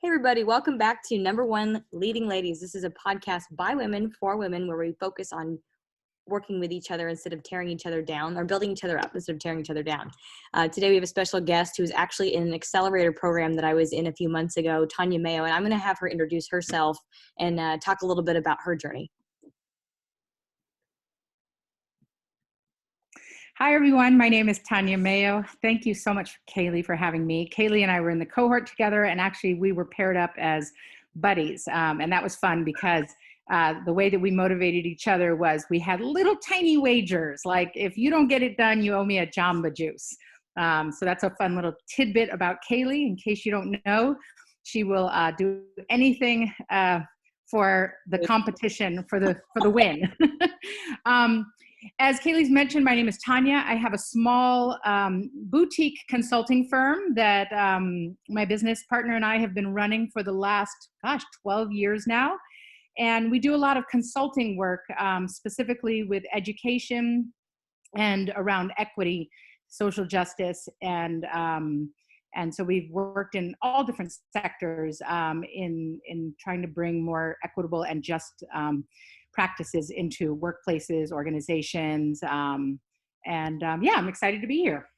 Hey everybody, welcome back to Number One Leading Ladies. This is a podcast by women for women where we focus on working with each other instead of tearing each other down, or building each other up instead of tearing each other down. Today we have a special guest who's actually in an accelerator program that I was in a few months ago, Tanya Mayo, and I'm going to have her introduce herself and talk a little bit about her journey. Hi, everyone. My name is Tanya Mayo. Thank you so much, Kaylee, for having me. Kaylee and I were in the cohort together, and actually we were paired up as buddies. And that was fun because the way that we motivated each other was we had little tiny wagers, like if you don't get it done, you owe me a Jamba Juice. So that's a fun little tidbit about Kaylee. In case you don't know, she will do anything for the competition, for the win. As Kaylee's mentioned, my name is Tanya. I have a small boutique consulting firm that my business partner and I have been running for the last, 12 years now. And we do a lot of consulting work, specifically with education and around equity, social justice, and so we've worked in all different sectors in trying to bring more equitable and just practices into workplaces, organizations, I'm excited to be here.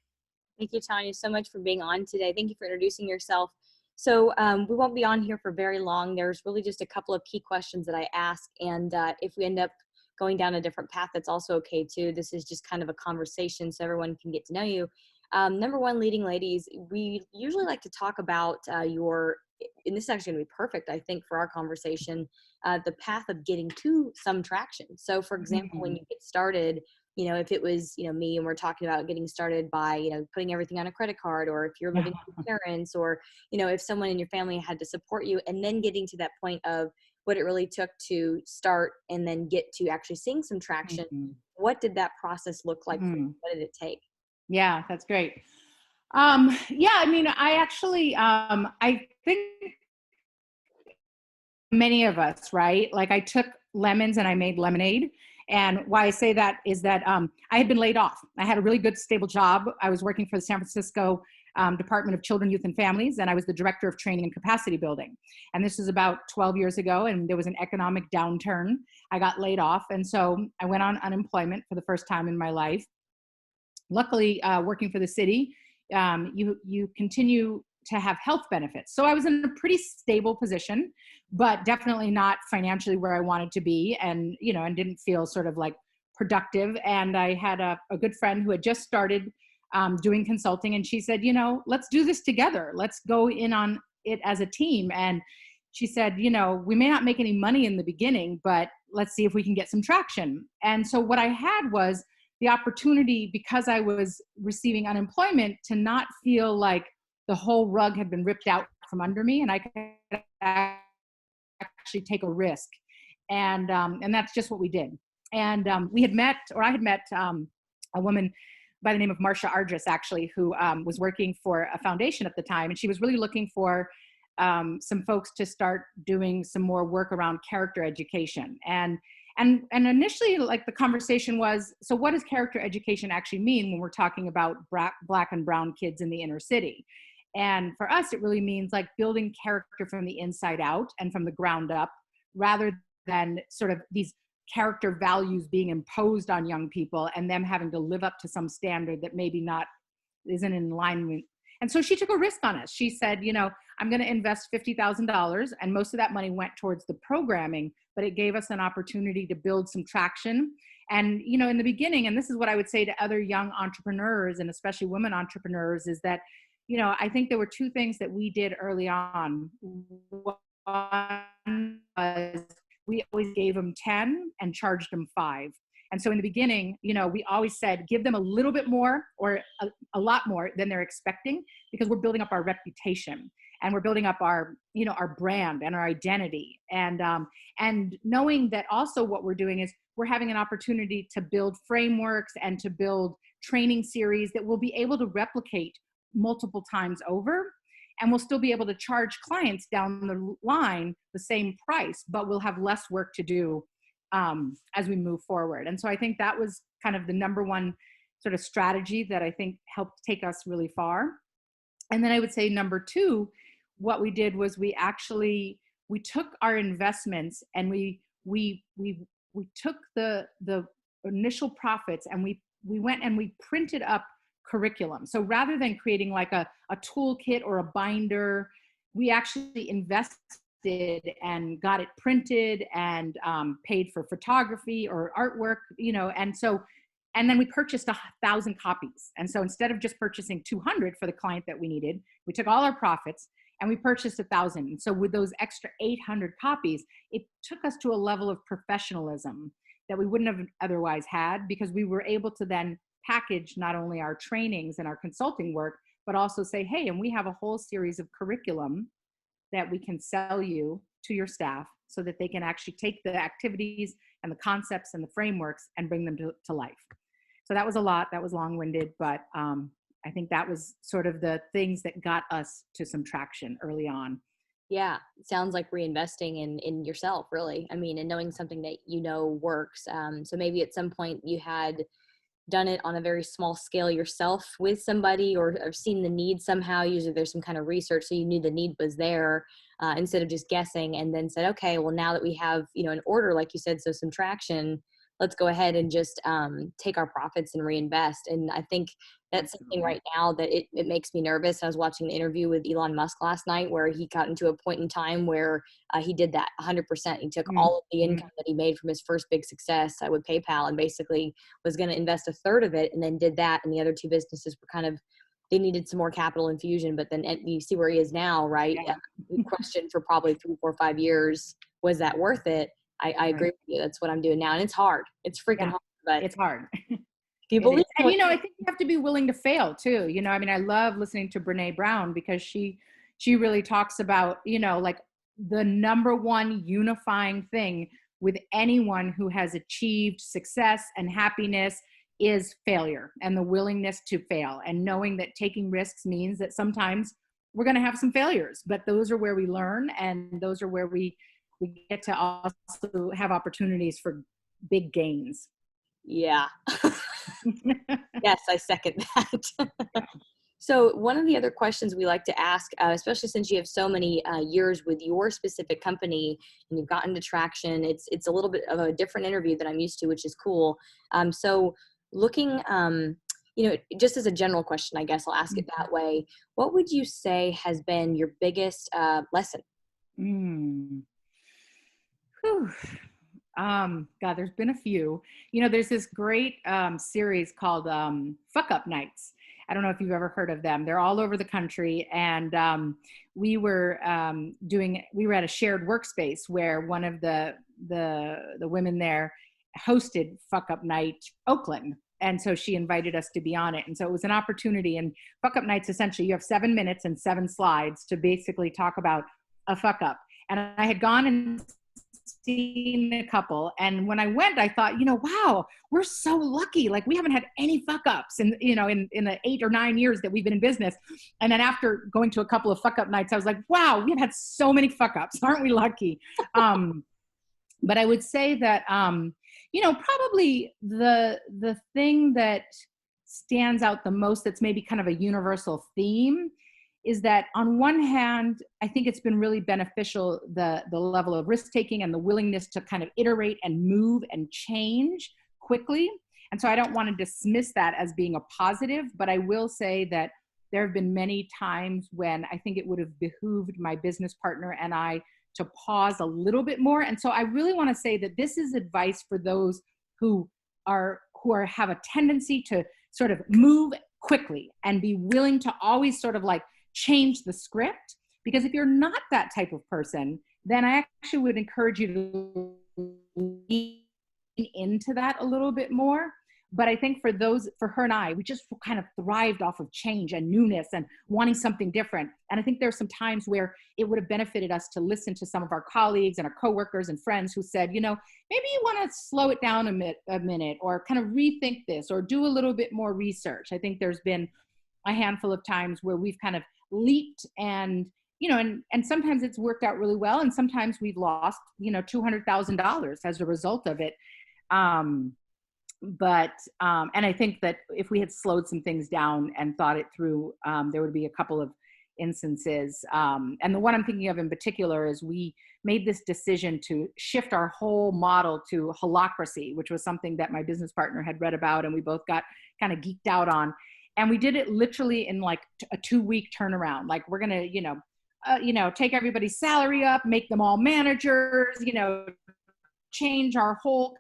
Thank you, Tanya, so much for being on today. Thank you for introducing yourself. So we won't be on here for very long. There's really just a couple of key questions that I ask, and if we end up going down a different path, that's also okay too. This is just kind of a conversation so everyone can get to know you. Number one, leading ladies, we usually like to talk about and this is actually going to be perfect, I think, for our conversation, the path of getting to some traction. So, for example, when you get started, if it was, me, and we're talking about getting started by, putting everything on a credit card, or if you're living with your parents, or, if someone in your family had to support you, and then getting to that point of what it really took to start and then get to actually seeing some traction. What did that process look like? What did it take? Yeah, that's great. I actually, I think many of us, right? Like I took lemons and I made lemonade. And why I say that is that I had been laid off. I had a really good, stable job. I was working for the San Francisco Department of Children, Youth, and Families, and I was the director of training and capacity building. And this was about 12 years ago, and there was an economic downturn. I got laid off, and so I went on unemployment for the first time in my life. Luckily, working for the city, you continue to have health benefits. So I was in a pretty stable position, but definitely not financially where I wanted to be, and and didn't feel sort of like productive. And I had a good friend who had just started doing consulting, and she said, let's do this together. Let's go in on it as a team. And she said, we may not make any money in the beginning, but let's see if we can get some traction. And so what I had was the opportunity, because I was receiving unemployment, to not feel like the whole rug had been ripped out from under me, and I could actually take a risk. And that's just what we did. And I had met a woman by the name of Marcia Ardress, actually, who was working for a foundation at the time, and she was really looking for some folks to start doing some more work around character education. And initially, like, the conversation was, so what does character education actually mean when we're talking about Black and brown kids in the inner city? And for us, it really means like building character from the inside out and from the ground up, rather than sort of these character values being imposed on young people and them having to live up to some standard that maybe isn't in alignment. And so she took a risk on us. She said, I'm going to invest $50,000, and most of that money went towards the programming, but it gave us an opportunity to build some traction. And, in the beginning, and this is what I would say to other young entrepreneurs, and especially women entrepreneurs, is that, I think there were two things that we did early on. One was we always gave them 10 and charged them 5. And so in the beginning, we always said, give them a little bit more or a lot more than they're expecting, because we're building up our reputation and we're building up our, our brand and our identity. And knowing that also what we're doing is we're having an opportunity to build frameworks and to build training series that we'll be able to replicate multiple times over. And we'll still be able to charge clients down the line the same price, but we'll have less work to do as we move forward. And so I think that was kind of the number one sort of strategy that I think helped take us really far. And then I would say number two what we did was we took our investments and we took the initial profits and we went and we printed up curriculum. So rather than creating like a toolkit or a binder, we actually invested and got it printed and paid for photography or artwork, and then we purchased 1,000 copies. And so instead of just purchasing 200 for the client that we needed, we took all our profits and we purchased 1,000. And so with those extra 800 copies, it took us to a level of professionalism that we wouldn't have otherwise had, because we were able to then package not only our trainings and our consulting work, but also say, hey, and we have a whole series of curriculum that we can sell you to your staff so that they can actually take the activities and the concepts and the frameworks and bring them to life. So that was a lot. That was long-winded, but I think that was sort of the things that got us to some traction early on. Yeah, it sounds like reinvesting in yourself, really. I mean, and knowing something that works. So maybe at some point you had done it on a very small scale yourself with somebody, or seen the need somehow. Usually there's some kind of research, so you knew the need was there, instead of just guessing, and then said, okay, well, now that we have, an order, like you said, so some traction, let's go ahead and just take our profits and reinvest. And I think that's something right now that it makes me nervous. I was watching an interview with Elon Musk last night where he got into a point in time where he did that 100%. He took all of the income that he made from his first big success with PayPal and basically was going to invest a third of it, and then did that. And the other two businesses were they needed some more capital infusion, but then you see where he is now, right? Yeah. The question for probably 3, 4, 5 years, was that worth it? I agree with you. That's what I'm doing now. And it's hard. It's freaking hard, but it's hard. do you believe? And, I think you have to be willing to fail too. I mean, I love listening to Brene Brown because she really talks about, like the number one unifying thing with anyone who has achieved success and happiness is failure, and the willingness to fail, and knowing that taking risks means that sometimes we're going to have some failures, but those are where we learn, and those are where we get to also have opportunities for big gains. Yeah. Yes, I second that. So one of the other questions we like to ask, especially since you have so many years with your specific company and you've gotten to traction, it's a little bit of a different interview that I'm used to, which is cool. So looking, just as a general question, I guess I'll ask it that way. What would you say has been your biggest lesson? God, there's been a few. There's this great series called Fuck Up Nights. I don't know if you've ever heard of them. They're all over the country, and we were at a shared workspace where one of the women there hosted Fuck Up Night Oakland. And so she invited us to be on it. And so it was an opportunity. And Fuck Up Nights, essentially, you have 7 minutes and 7 slides to basically talk about a fuck up. And I had gone and seen a couple, and when I went, I thought, wow, we're so lucky. Like, we haven't had any fuck ups in the 8 or 9 years that we've been in business. And then after going to a couple of fuck up nights, I was like, wow, we've had so many fuck ups. Aren't we lucky? But I would say that, probably the thing that stands out the most, that's maybe kind of a universal theme, is that on one hand, I think it's been really beneficial, the level of risk taking and the willingness to kind of iterate and move and change quickly. And so I don't want to dismiss that as being a positive, but I will say that there have been many times when I think it would have behooved my business partner and I to pause a little bit more. And so I really want to say that this is advice for those who have a tendency to sort of move quickly and be willing to always sort of like change the script. Because if you're not that type of person, then I actually would encourage you to lean into that a little bit more. But I think for her and I, we just kind of thrived off of change and newness and wanting something different. And I think there's some times where it would have benefited us to listen to some of our colleagues and our coworkers and friends who said, maybe you want to slow it down a minute, or kind of rethink this, or do a little bit more research. I think there's been a handful of times where we've kind of leaped and sometimes it's worked out really well. And sometimes we've lost, $200,000 as a result of it. But I think that if we had slowed some things down and thought it through, there would be a couple of instances. And the one I'm thinking of in particular is we made this decision to shift our whole model to holacracy, which was something that my business partner had read about and we both got kind of geeked out on. And we did it literally in like a 2-week turnaround. Like we're going to, take everybody's salary up, make them all managers, change our whole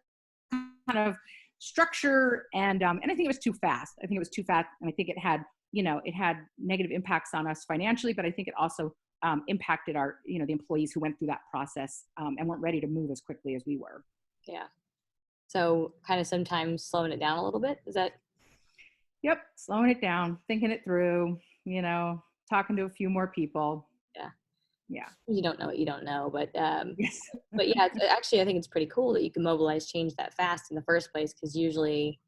kind of structure. And I think it was too fast. I think it was too fast. And I think it had negative impacts on us financially, but I think it also impacted our, the employees who went through that process and weren't ready to move as quickly as we were. Yeah. So kind of sometimes slowing it down a little bit. Is that? Yep. Slowing it down, thinking it through, talking to a few more people. Yeah. Yeah. You don't know what you don't know, but Yes. but yeah, actually, I think it's pretty cool that you can mobilize change that fast in the first place, because usually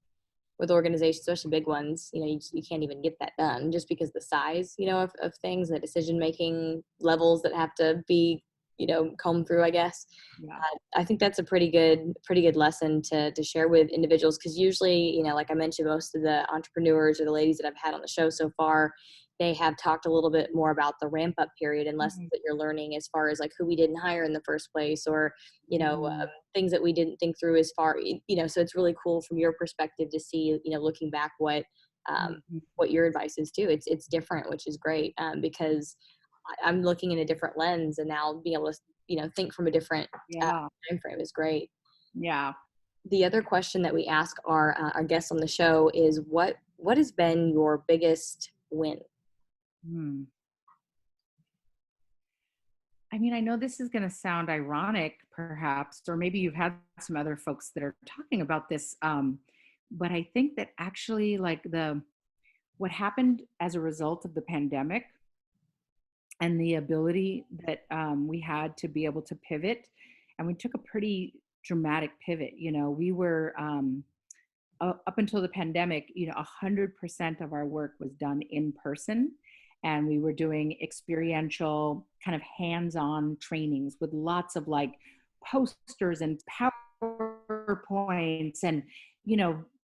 with organizations, especially big ones, you can't even get that done just because the size, of things, the decision-making levels that have to be, combed through, I guess. Yeah. I think that's a pretty good lesson to share with individuals, because usually, like I mentioned, most of the entrepreneurs or the ladies that I've had on the show so far, they have talked a little bit more about the ramp up period and lessons that you're learning as far as like who we didn't hire in the first place, or, things that we didn't think through as far, so it's really cool from your perspective to see, looking back what your advice is too. It's different, which is great, because I'm looking in a different lens, and now being able to, think from a different time frame is great. Yeah. The other question that we ask our guests on the show is what has been your biggest win? I mean, I know this is going to sound ironic, perhaps, or maybe you've had some other folks that are talking about this. But I think that actually, like what happened as a result of the pandemic and the ability that we had to be able to pivot, and we took a pretty dramatic pivot. We were up until the pandemic, 100% of our work was done in person. And we were doing experiential kind of hands-on trainings with lots of like posters and PowerPoints and,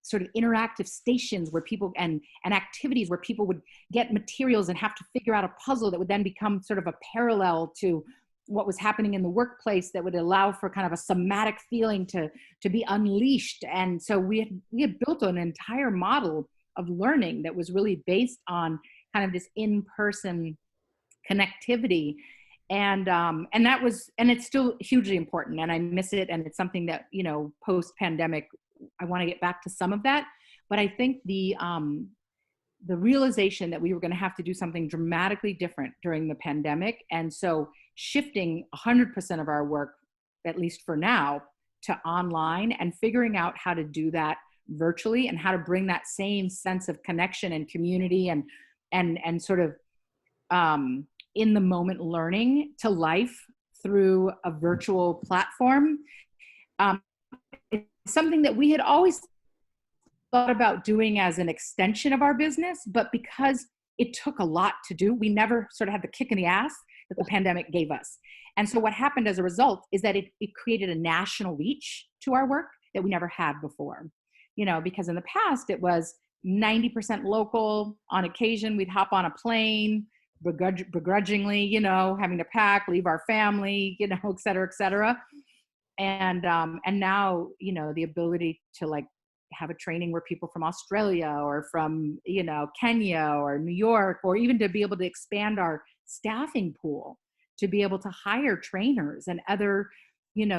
sort of interactive stations where people and activities where people would get materials and have to figure out a puzzle that would then become sort of a parallel to what was happening in the workplace that would allow for kind of a somatic feeling to be unleashed. And so we had built an entire model of learning that was really based on kind of this in-person connectivity. And that was, and it's still hugely important, and I miss it. And it's something that, post-pandemic, I want to get back to some of that. But I think the realization that we were going to have to do something dramatically different during the pandemic. And so shifting 100% of our work, at least for now, to online and figuring out how to do that virtually and how to bring that same sense of connection and community and sort of in the moment learning to life through a virtual platform. It's something that we had always thought about doing as an extension of our business, but because it took a lot to do, we never sort of had the kick in the ass that the pandemic gave us. And so what happened as a result is that it created a national reach to our work that we never had before. Because in the past it was 90% local. On occasion, we'd hop on a plane, begrudgingly, having to pack, leave our family, et cetera, et cetera. And now, the ability to like have a training where people from Australia or from, Kenya or New York, or even to be able to expand our staffing pool, to be able to hire trainers and other,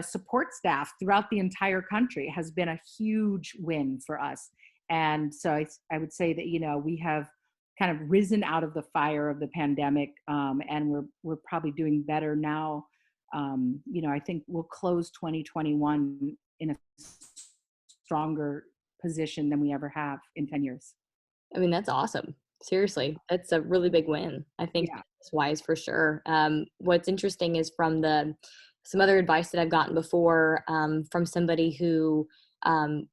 support staff throughout the entire country has been a huge win for us. And so I would say that, we have kind of risen out of the fire of the pandemic, and we're probably doing better now. I think we'll close 2021 in a stronger position than we ever have in 10 years. I mean, that's awesome. Seriously, that's a really big win. I think that's wise for sure. What's interesting is from some other advice that I've gotten before from somebody who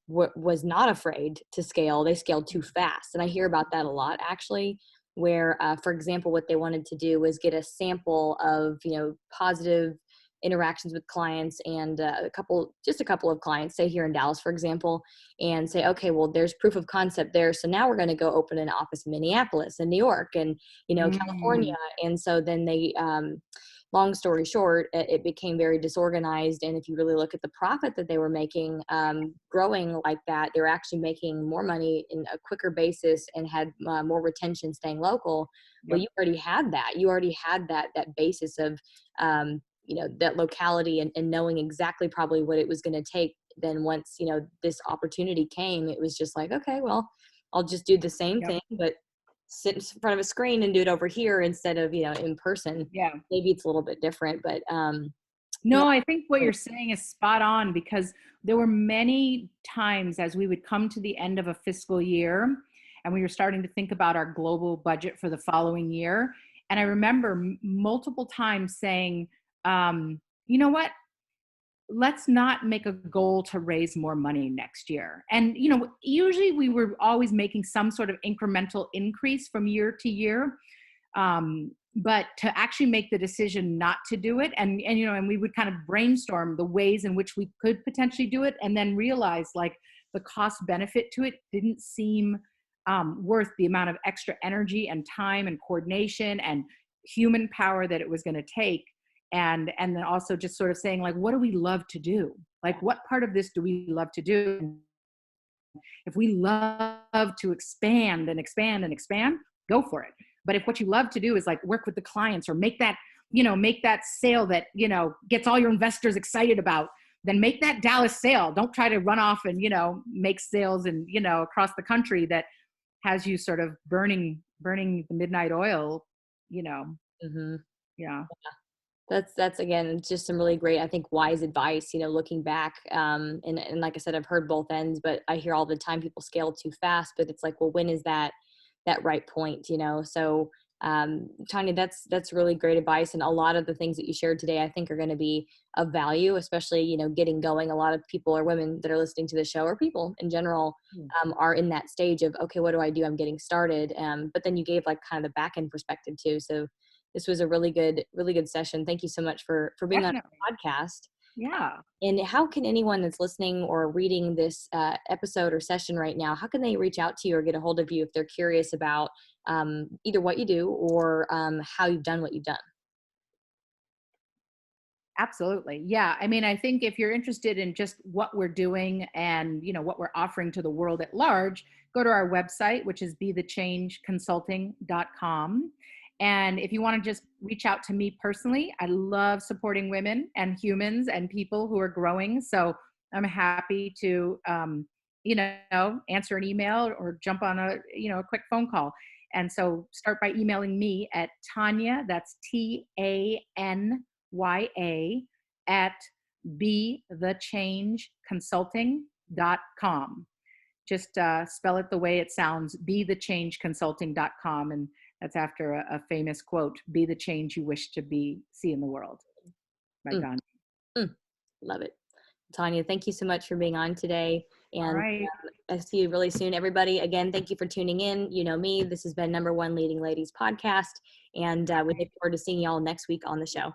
was not afraid to scale. They scaled too fast. And I hear about that a lot, actually, where, for example, what they wanted to do was get a sample of, positive interactions with clients, and just a couple of clients, say here in Dallas, for example, and say, okay, well, there's proof of concept there. So now we're going to go open an office in Minneapolis and New York and, California. Mm, And so then long story short, it became very disorganized. And if you really look at the profit that they were making, growing like that, they were actually making more money in a quicker basis and had more retention staying local. Well, yep. you already had that. You already had that basis of, that locality, and knowing exactly probably what it was going to take. Then once, this opportunity came, it was just like, okay, well, I'll just do the same Yep. thing, but sit in front of a screen and do it over here instead of, in person. Yeah. Maybe it's a little bit different, but yeah. No, I think what you're saying is spot on, because there were many times as we would come to the end of a fiscal year and we were starting to think about our global budget for the following year. And I remember multiple times saying, you know what? Let's not make a goal to raise more money next year. And, usually we were always making some sort of incremental increase from year to year. But to actually make the decision not to do it, and we would kind of brainstorm the ways in which we could potentially do it, and then realize like the cost benefit to it didn't seem worth the amount of extra energy and time and coordination and human power that it was going to take. And then also just sort of saying, like, what do we love to do? Like, what part of this do we love to do? If we love to expand and expand and expand, go for it. But if what you love to do is like work with the clients or make that sale that, gets all your investors excited about, then make that Dallas sale. Don't try to run off and, make sales and, across the country that has you sort of burning the midnight oil, Mm-hmm. yeah. That's again just some really great, I think, wise advice, looking back. And like I said, I've heard both ends, but I hear all the time people scale too fast, but it's like, well, when is that right point, So Tanya, that's really great advice. And a lot of the things that you shared today, I think, are going to be of value, especially, getting going. A lot of people or women that are listening to the show, or people in general, are in that stage of, okay, what do I do? I'm getting started. But then you gave like kind of the back end perspective too. So this was a really good session. Thank you so much for being on Definitely. the podcast. Yeah. And how can anyone that's listening or reading this episode or session right now, how can they reach out to you or get a hold of you if they're curious about either what you do or how you've done what you've done? Absolutely. Yeah. I mean, I think if you're interested in just what we're doing and, what we're offering to the world at large, go to our website, which is bethechangeconsulting.com. And if you want to just reach out to me personally, I love supporting women and humans and people who are growing. So I'm happy to, answer an email or jump on a quick phone call. And so start by emailing me at Tanya, that's TANYA, at bethechangeconsulting.com. Just spell it the way it sounds, bethechangeconsulting.com. And that's after a famous quote, be the change you wish to see in the world, by Mm, Gandhi. love it. Tanya, thank you so much for being on today. All And right. I'll see you really soon. Everybody, again, thank you for tuning in. You know me, this has been #1 Leading Ladies podcast. And we look forward to seeing y'all next week on the show.